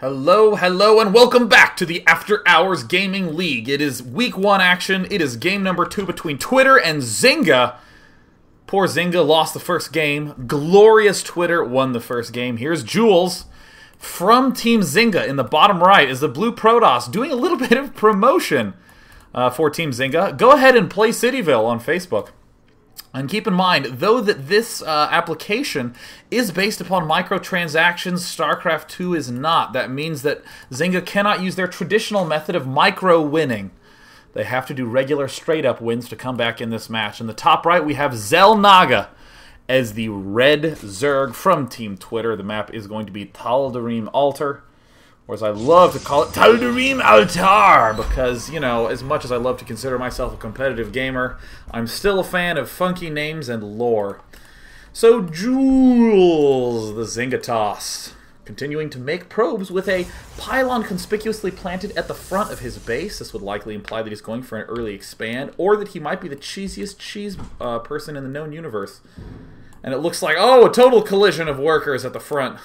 Hello, hello, and welcome back to the After Hours Gaming League. It is Week 1 action. It is game number 2 between Twitter and Zynga. Poor Zynga lost the first game. Glorious Twitter won the first game. Here's Jules from Team Zynga. In the bottom right is the Blue Protoss doing a little bit of promotion for Team Zynga. Go ahead and play Cityville on Facebook. And keep in mind, though, that this application is based upon microtransactions, Starcraft 2 is not. That means that Zynga cannot use their traditional method of micro-winning. They have to do regular straight-up wins to come back in this match. In the top right, we have Zelnaga as the red Zerg from Team Twitter. The map is going to be Tal'Darim Altar. Or as I love to call it, Tal'Darim Altar, because, you know, as much as I love to consider myself a competitive gamer, I'm still a fan of funky names and lore. So, Jules, the Zynga continuing to make probes with a pylon conspicuously planted at the front of his base. This would likely imply that he's going for an early expand, or that he might be the cheesiest cheese person in the known universe. And it looks like, oh, a total collision of workers at the front.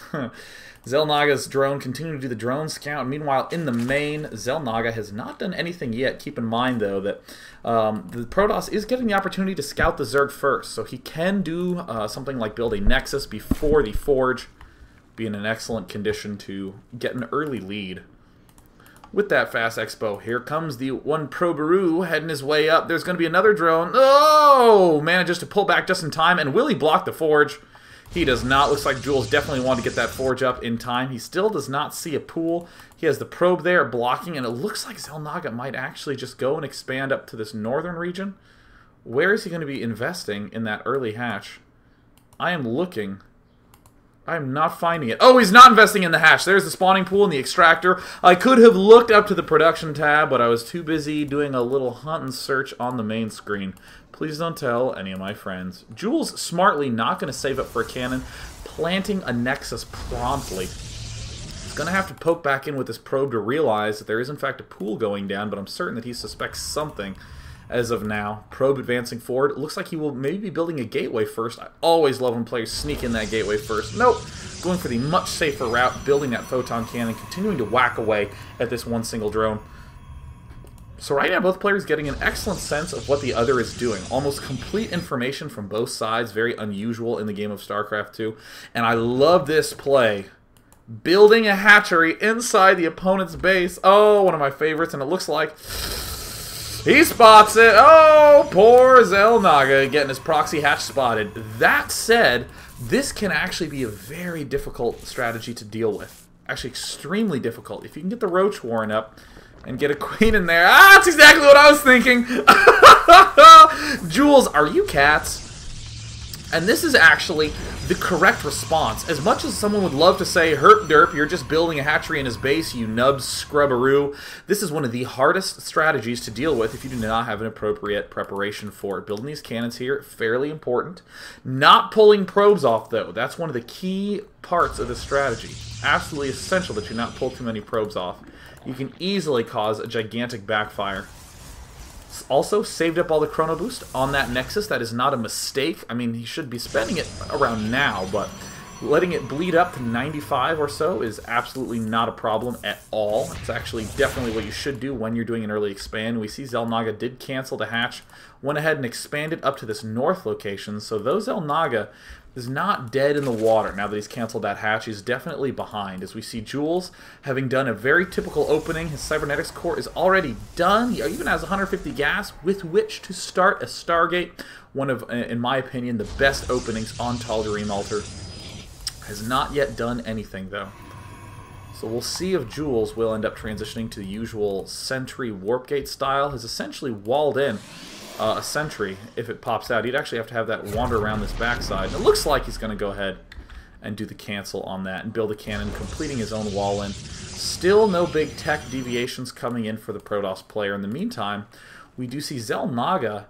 Zelnaga's drone continuing to do the drone scout. Meanwhile, in the main, Zelnaga has not done anything yet. Keep in mind, though, that the Protoss is getting the opportunity to scout the Zerg first. So he can do something like build a Nexus before the Forge, be in an excellent condition to get an early lead. With that fast expo, here comes the one Proberu heading his way up. There's going to be another drone. Oh! Manages to pull back just in time. And will he block the Forge? He does not. Looks like Jules definitely wanted to get that Forge up in time. He still does not see a pool. He has the probe there blocking, and it looks like Zelnaga might actually just go and expand up to this northern region. Where is he going to be investing in that early hatch? I am looking. I am not finding it. Oh, he's not investing in the hatch. There's the spawning pool and the extractor. I could have looked up to the production tab, but I was too busy doing a little hunt and search on the main screen. Please don't tell any of my friends. Jules smartly not going to save up for a cannon, planting a Nexus promptly. He's going to have to poke back in with this probe to realize that there is in fact a pool going down, but I'm certain that he suspects something as of now. Probe advancing forward. It looks like he will maybe be building a gateway first. I always love when players sneak in that gateway first. Nope. Going for the much safer route, building that photon cannon, continuing to whack away at this one single drone. So right now, both players getting an excellent sense of what the other is doing. Almost complete information from both sides. Very unusual in the game of StarCraft 2. And I love this play. Building a hatchery inside the opponent's base. Oh, one of my favorites. And it looks like he spots it. Oh, poor Zelnaga getting his proxy hatch spotted. That said, this can actually be a very difficult strategy to deal with. Actually, extremely difficult. If you can get the Roach Warren up and get a queen in there. Ah, that's exactly what I was thinking. Jules, are you cats? And this is actually the correct response. As much as someone would love to say, herp derp, you're just building a hatchery in his base, you nubs scrubbaroo. This is one of the hardest strategies to deal with if you do not have an appropriate preparation for it. Building these cannons here, fairly important. Not pulling probes off, though. That's one of the key parts of the strategy. Absolutely essential that you not pull too many probes off. You can easily cause a gigantic backfire. Also, saved up all the chrono boost on that Nexus. That is not a mistake. I mean, he should be spending it around now, but letting it bleed up to 95 or so is absolutely not a problem at all. It's actually definitely what you should do when you're doing an early expand. We see Zelnaga did cancel the hatch, went ahead and expanded up to this north location, so though Zelnaga is not dead in the water now that he's canceled that hatch, he's definitely behind. As we see Jules having done a very typical opening, his cybernetics core is already done. He even has 150 gas with which to start a Stargate. One of, in my opinion, the best openings on Tal'Darim Altar. Has not yet done anything, though. So we'll see if Jules will end up transitioning to the usual Sentry Warp Gate style. Has essentially walled in a sentry. If it pops out, he'd actually have to have that wander around this backside. And it looks like he's going to go ahead and do the cancel on that and build a cannon, completing his own wall in. Still no big tech deviations coming in for the Protoss player. In the meantime, we do see Zelnaga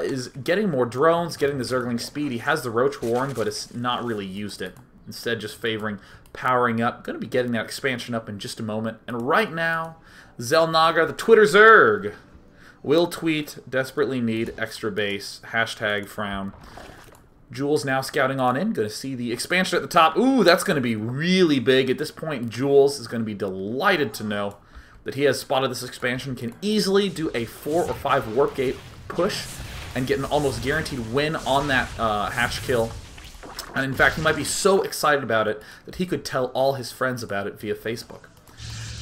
is getting more drones, getting the Zergling speed. He has the Roach Warren, but it's not really used it. Instead, just favoring powering up. Going to be getting that expansion up in just a moment. And right now, Zelnaga, the Twitter Zerg, will tweet, desperately need extra base, hashtag frown. Jules now scouting on in. Going to see the expansion at the top. Ooh, that's going to be really big. At this point, Jules is going to be delighted to know that he has spotted this expansion, can easily do a 4 or 5 warp gate push and get an almost guaranteed win on that hatch kill. And in fact, he might be so excited about it that he could tell all his friends about it via Facebook.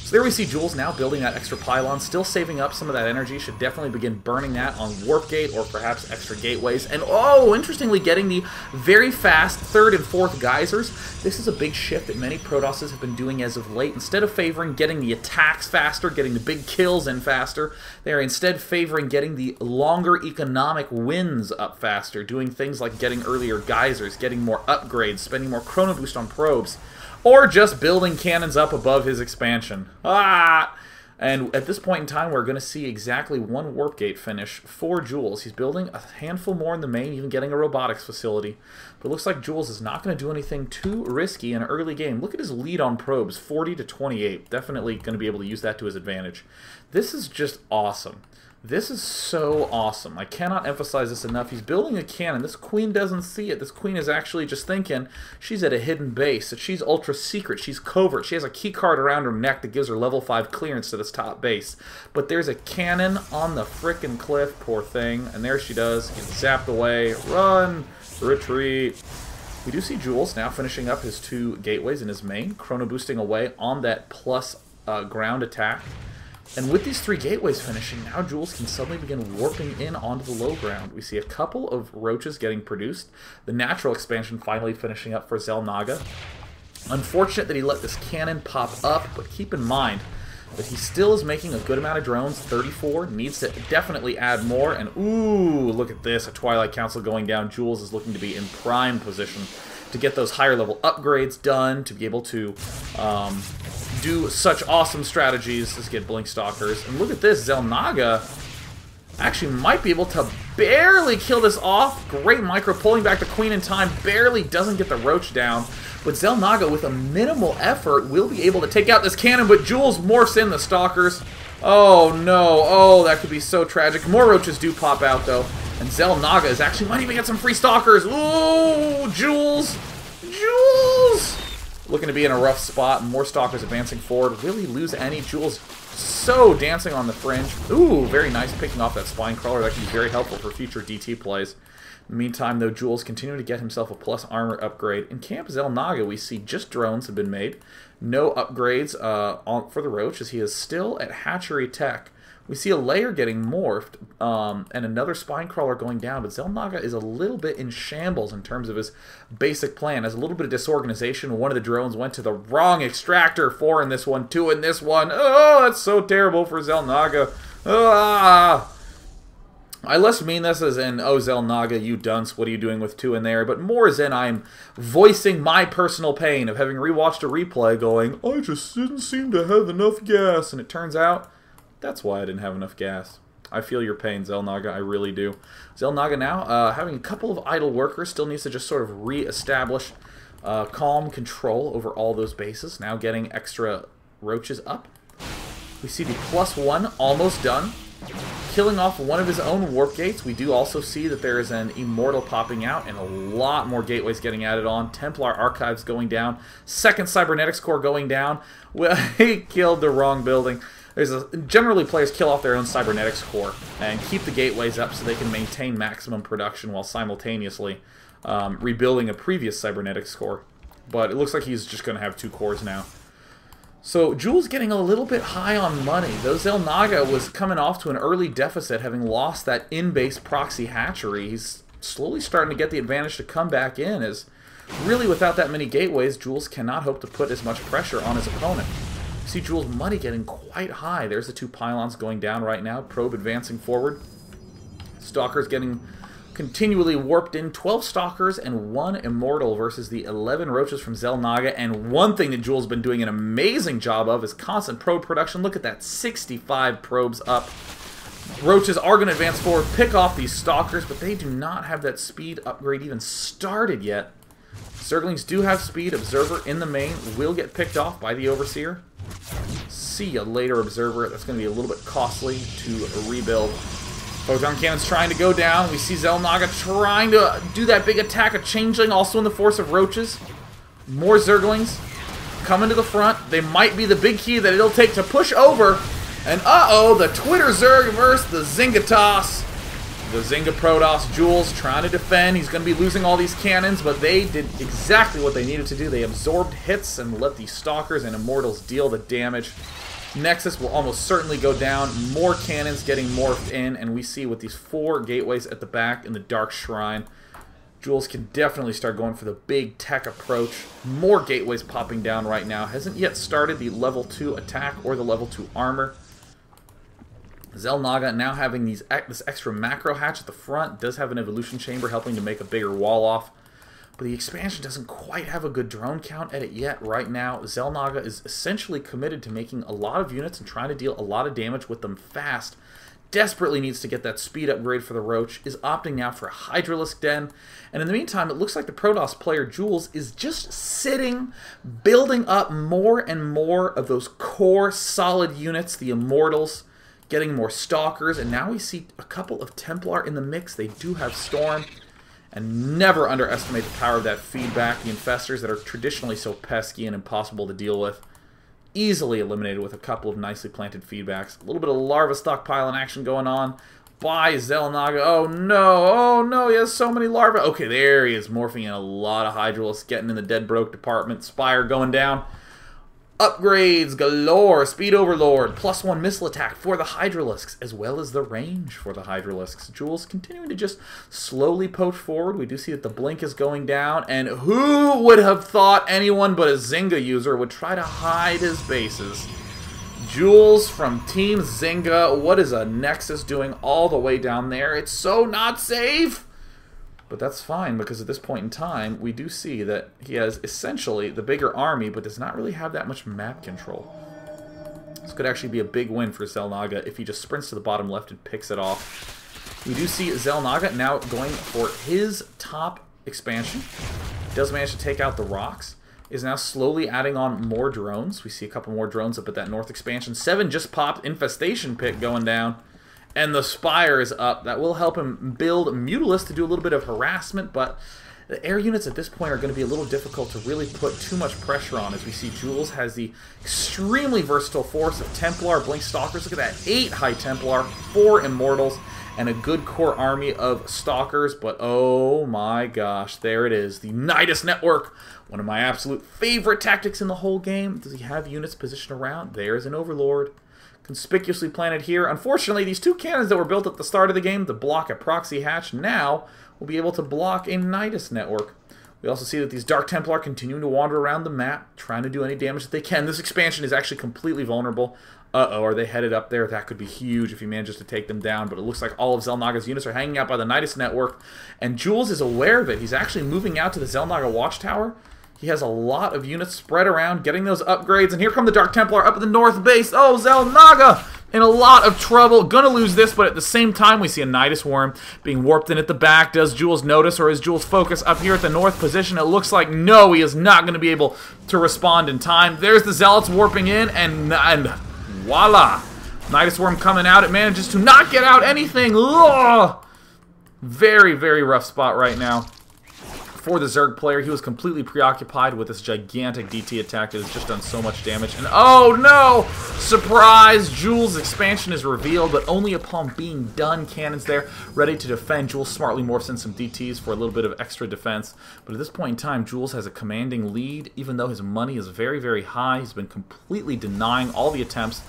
So there we see Jules now building that extra pylon, still saving up some of that energy, should definitely begin burning that on Warp Gate or perhaps extra gateways. And oh, interestingly, getting the very fast 3rd and 4th geysers. This is a big shift that many Protosses have been doing as of late. Instead of favoring getting the attacks faster, getting the big kills in faster, they are instead favoring getting the longer economic wins up faster, doing things like getting earlier geysers, getting more upgrades, spending more chrono boost on probes, or just building cannons up above his expansion. And at this point in time, we're going to see exactly 1 warp gate finish for Jules. He's building a handful more in the main, even getting a robotics facility. But it looks like Jules is not going to do anything too risky in an early game. Look at his lead on probes, 40 to 28. Definitely going to be able to use that to his advantage. This is just awesome. This is so awesome. I cannot emphasize this enough. He's building a cannon. This queen doesn't see it. This queen is actually just thinking she's at a hidden base, that she's ultra secret, she's covert. She has a key card around her neck that gives her level 5 clearance to this top base. But there's a cannon on the frickin' cliff, poor thing. And there she does. Gets zapped away. Run! Retreat! We do see Jules now finishing up his 2 gateways in his main, chrono boosting away on that plus ground attack. And with these 3 gateways finishing, now Jules can suddenly begin warping in onto the low ground. We see a couple of roaches getting produced. The natural expansion finally finishing up for Xel'Naga. Unfortunate that he let this cannon pop up, but keep in mind that he still is making a good amount of drones, 34, needs to definitely add more. And ooh, look at this, a Twilight Council going down. Jules is looking to be in prime position to get those higher level upgrades done, to be able to do such awesome strategies as get Blink Stalkers. And look at this, Xel'Naga actually might be able to barely kill this off. Great micro, pulling back the queen in time, barely doesn't get the roach down. But Xel'Naga, with a minimal effort, will be able to take out this cannon, but Jules morphs in the Stalkers. Oh no, oh, that could be so tragic. More roaches do pop out though, and Xel'Naga is actually might even get some free Stalkers. Ooh, Jules! Jules! Looking to be in a rough spot. More Stalkers advancing forward. Will he lose any? Jules so dancing on the fringe. Ooh, very nice picking off that Spine Crawler. That can be very helpful for future DT plays. In the meantime, though, Jules continuing to get himself a plus armor upgrade. In Camp Xel'Naga, we see just drones have been made. No upgrades for the Roach, as he is still at hatchery tech. We see a layer getting morphed, and another Spine Crawler going down, but Xel'Naga is a little bit in shambles in terms of his basic plan. Has a little bit of disorganization. One of the drones went to the wrong extractor, 4 in this one, 2 in this one. Oh, that's so terrible for Xel'Naga. Ah! I less mean this as in, oh, Xel'Naga, you dunce, what are you doing with 2 in there? But more as in, I'm voicing my personal pain of having rewatched a replay going, I just didn't seem to have enough gas, and it turns out that's why I didn't have enough gas. I feel your pain, Xel'Naga, I really do. Xel'Naga now, having a couple of idle workers, still needs to just sort of re-establish calm control over all those bases. Now getting extra roaches up. We see the +1 almost done. Killing off one of his own warp gates. We do also see that there is an Immortal popping out and a lot more gateways getting added on. Templar Archives going down. Second Cybernetics Core going down. Well, he killed the wrong building. Generally, players kill off their own Cybernetics Core and keep the gateways up so they can maintain maximum production while simultaneously rebuilding a previous Cybernetics Core. But it looks like he's just going to have 2 cores now. So Jules getting a little bit high on money. Though Xel'Naga was coming off to an early deficit, having lost that in-base proxy hatchery. He's slowly starting to get the advantage to come back in, as really without that many gateways, Jules cannot hope to put as much pressure on his opponent. You see Jules' money getting quite high. There's the 2 pylons going down right now. Probe advancing forward. Stalkers getting continually warped in. 12 Stalkers and 1 Immortal versus the 11 Roaches from Xel'Naga. And one thing that Jules has been doing an amazing job of is constant probe production. Look at that, 65 probes up. Roaches are going to advance forward, pick off these Stalkers, but they do not have that speed upgrade even started yet. Zerglings do have speed. Observer in the main will get picked off by the Overseer. See ya later, Observer. That's going to be a little bit costly to rebuild. Photon Cannon's trying to go down. We see Xel'Naga trying to do that big attack of Changeling, also in the force of Roaches. More Zerglings coming to the front. They might be the big key that it'll take to push over. And uh-oh, the Twitter Zerg versus the Zynga toss. The Zynga Protoss Jules trying to defend. He's going to be losing all these cannons, but they did exactly what they needed to do. They absorbed hits and let the Stalkers and Immortals deal the damage. Nexus will almost certainly go down. More cannons getting morphed in, and we see with these 4 gateways at the back in the Dark Shrine, Jules can definitely start going for the big tech approach. More gateways popping down right now. Hasn't yet started the level 2 attack or the level 2 armor. Xel'Naga now having this extra macro hatch at the front. Does have an evolution chamber helping to make a bigger wall off. But the expansion doesn't quite have a good drone count at it yet. Right now, Xel'Naga is essentially committed to making a lot of units and trying to deal a lot of damage with them fast. Desperately needs to get that speed upgrade for the Roach. Is opting now for a Hydralisk Den. And in the meantime, it looks like the Protoss player Jules is just sitting, building up more and more of those core solid units, the Immortals, getting more Stalkers. And now we see a couple of Templar in the mix. They do have Storm. And never underestimate the power of that feedback. The Infestors that are traditionally so pesky and impossible to deal with. Easily eliminated with a couple of nicely planted feedbacks. A little bit of larva stockpiling action going on by Xel'Naga. Oh no, he has so many larvae. Okay, there he is, morphing in a lot of Hydralisks, getting in the dead broke department. Spire going down. Upgrades galore, Speed Overlord, +1 missile attack for the Hydralisks, as well as the range for the Hydralisks. Jules continuing to just slowly poach forward. We do see that the blink is going down, and who would have thought anyone but a Zynga user would try to hide his bases? Jules from Team Zynga, what is a Nexus doing all the way down there? It's so not safe! But that's fine, because at this point in time, we do see that he has essentially the bigger army, but does not really have that much map control. This could actually be a big win for Xel'Naga if he just sprints to the bottom left and picks it off. We do see Xel'Naga now going for his top expansion. Does manage to take out the rocks. Is now slowly adding on more drones. We see a couple more drones up at that north expansion. 7 just popped. Infestation Pit going down. And the Spire is up. That will help him build Mutalisk to do a little bit of harassment, but the air units at this point are going to be a little difficult to really put too much pressure on, as we see Jules has the extremely versatile force of Templar, Blink Stalkers. Look at that, 8 High Templar, 4 Immortals, and a good core army of Stalkers. But oh my gosh, there it is. The Nidus Network, one of my absolute favorite tactics in the whole game. Does he have units positioned around? There's an Overlord. Conspicuously planted here. Unfortunately, these 2 cannons that were built at the start of the game to block a proxy hatch now will be able to block a Nidus network. We also see that these Dark Templar continuing to wander around the map, trying to do any damage that they can. This expansion is actually completely vulnerable. Uh-oh, are they headed up there? That could be huge if he manages to take them down, but it looks like all of Xel'Naga's units are hanging out by the Nidus network, and Jules is aware of it. He's actually moving out to the Xel'Naga watchtower. He has a lot of units spread around, getting those upgrades. And here come the Dark Templar up at the north base. Oh, Xel'Naga in a lot of trouble. Gonna lose this, but at the same time, we see a Nidus Worm being warped in at the back. Does Jules notice, or is Jules focus up here at the north position? It looks like no, he is not going to be able to respond in time. There's the Zealots warping in, and voila. Nidus Worm coming out. It manages to not get out anything. Ugh. Very, very rough spot right now for the Zerg player. He was completely preoccupied with this gigantic DT attack that has just done so much damage. And oh no! Surprise! Jules' expansion is revealed, but only upon being done. Cannons there, ready to defend. Jules smartly morphs in some DTs for a little bit of extra defense. But at this point in time, Jules has a commanding lead, even though his money is very, very high. He's been completely denying all the attempts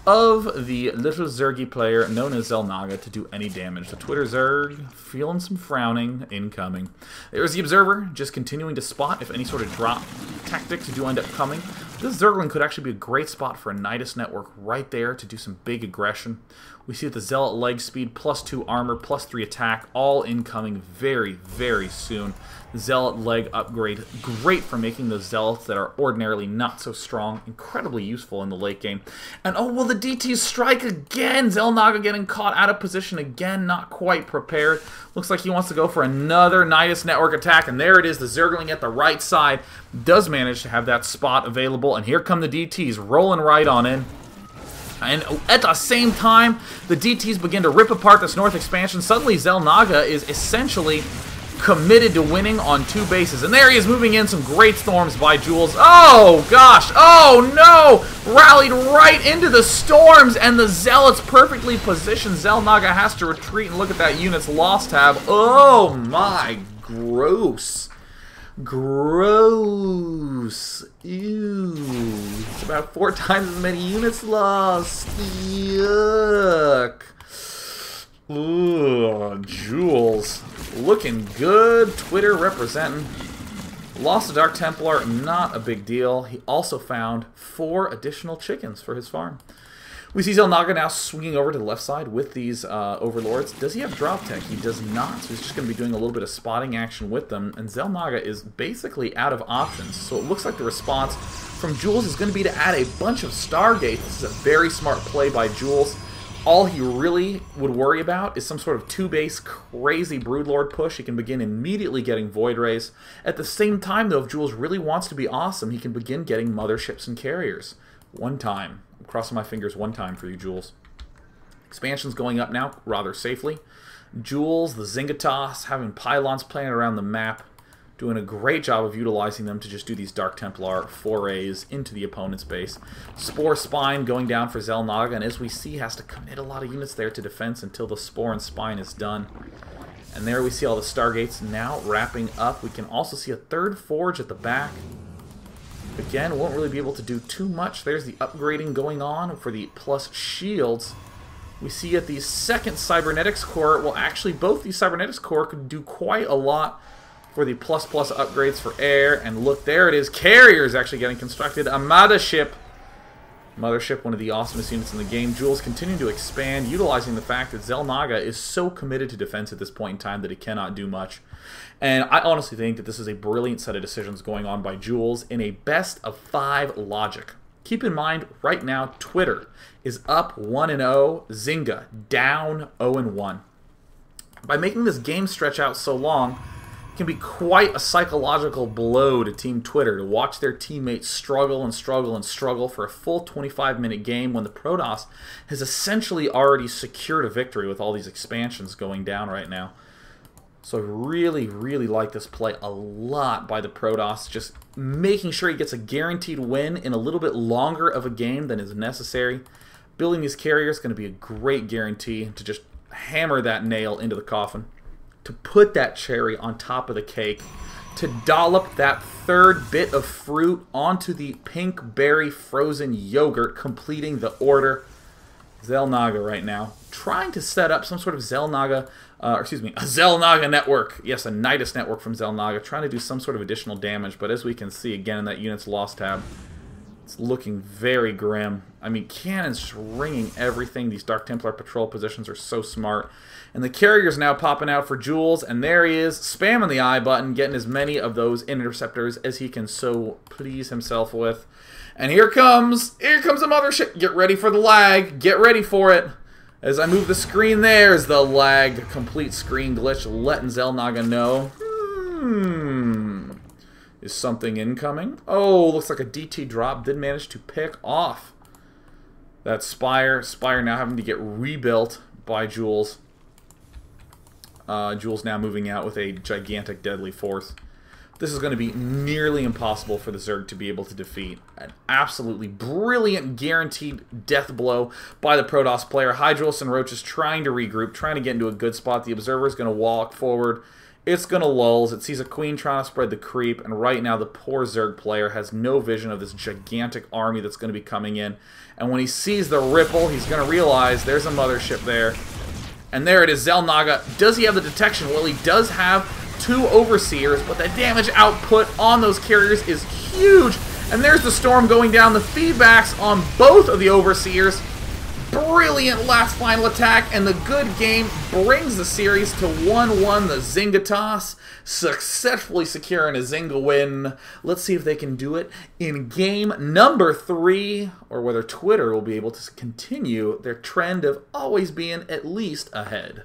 of the little Zergy player known as Xel'Naga to do any damage. The Twitter Zerg feeling some frowning incoming. There's the Observer just continuing to spot if any sort of drop tactics do end up coming. This Zergling could actually be a great spot for a Nidus network right there to do some big aggression. We see that the Zealot leg speed, +2 armor, +3 attack, all incoming very, very soon. Zealot leg upgrade, great for making those Zealots that are ordinarily not so strong, incredibly useful in the late game. And oh, will the DTs strike again? Xel'Naga getting caught out of position again, not quite prepared. Looks like he wants to go for another Nidus network attack, and there it is, the Zergling at the right side does manage to have that spot available, and here come the DTs rolling right on in. And at the same time, the DTs begin to rip apart this north expansion. Suddenly, Xel'Naga is essentially committed to winning on 2 bases. And there he is moving in some great storms by Jules. Oh, gosh. Oh, no. Rallied right into the storms, and the Zealots perfectly positioned. Xel'Naga has to retreat, and look at that unit's loss tab. Oh, my. Gross. Gross. Ew. It's about 4 times as many units lost. Yuck. Ugh, Jules. Looking good. Twitter representing. Lost a Dark Templar, not a big deal. He also found 4 additional chickens for his farm. We see Xel'Naga now swinging over to the left side with these Overlords. Does he have drop tech? He does not. So he's just going to be doing a little bit of spotting action with them. And Xel'Naga is basically out of options. So it looks like the response from Jules is going to be to add a bunch of Stargates. This is a very smart play by Jules. All he really would worry about is some sort of 2-base crazy Broodlord push. He can begin immediately getting Void Rays. At the same time, though, if Jules really wants to be awesome, he can begin getting Motherships and Carriers. One time. I'm crossing my fingers one time for you, Jules. Expansion's going up now rather safely. Jules, the Zynga having pylons playing around the map. Doing a great job of utilizing them to just do these Dark Templar forays into the opponent's base. Spore Spine going down for Xel'Naga, and as we see, has to commit a lot of units there to defense until the Spore and Spine is done. And there we see all the Stargates now wrapping up. We can also see a 3rd Forge at the back. Again, won't really be able to do too much. There's the upgrading going on for the plus shields. We see at the 2nd Cybernetics Core, well, actually, both these Cybernetics Core could do quite a lot for the plus upgrades for air. And look, there it is. Carriers actually getting constructed. A Mothership. Mothership, one of the awesomest units in the game. Jules continuing to expand, utilizing the fact that Xel'Naga is so committed to defense at this point in time that he cannot do much. And I honestly think that this is a brilliant set of decisions going on by Jules in a best of 5 logic. Keep in mind, right now, Twitter is up 1-0. Zynga down 0-1. By making this game stretch out so long, can be quite a psychological blow to Team Twitter to watch their teammates struggle and struggle and struggle for a full 25-minute game when the Protoss has essentially already secured a victory with all these expansions going down right now. So I really, really like this play a lot by the Protoss, just making sure he gets a guaranteed win in a little bit longer of a game than is necessary. Building these carriers is going to be a great guarantee to just hammer that nail into the coffin, to put that cherry on top of the cake, to dollop that 3rd bit of fruit onto the pink berry frozen yogurt, completing the order. Xel'Naga right now, trying to set up some sort of a Xel'Naga network. Yes, a Nidus network from Xel'Naga, trying to do some sort of additional damage, but as we can see again in that unit's loss tab, it's looking very grim. I mean, cannons just ringing everything. These Dark Templar patrol positions are so smart. And the carrier's now popping out for Jules, and there he is, spamming the I button, getting as many of those interceptors as he can so please himself with. And here comes a Mothership. Get ready for the lag. Get ready for it. As I move the screen, there's the lagged complete screen glitch, letting Xel'Naga know. Is something incoming? Oh, looks like a DT drop. Did manage to pick off that Spire. Spire now having to get rebuilt by Jules. Jules now moving out with a gigantic deadly force. This is going to be nearly impossible for the Zerg to be able to defeat. An absolutely brilliant guaranteed death blow by the Protoss player. Hydros and Roach is trying to regroup, trying to get into a good spot. The Observer is going to walk forward. It's going to lulls. It sees a Queen trying to spread the creep, and right now the poor Zerg player has no vision of this gigantic army that's going to be coming in. And when he sees the ripple, he's going to realize there's a Mothership there. And there it is, Xel'Naga. Does he have the detection? Well, he does have 2 Overseers, but the damage output on those carriers is huge. And there's the Storm going down. The feedbacks on both of the Overseers. Brilliant last final attack, and the good game brings the series to 1-1. The Zynga successfully securing a Zynga win. Let's see if they can do it in game number 3, or whether Twitter will be able to continue their trend of always being at least ahead.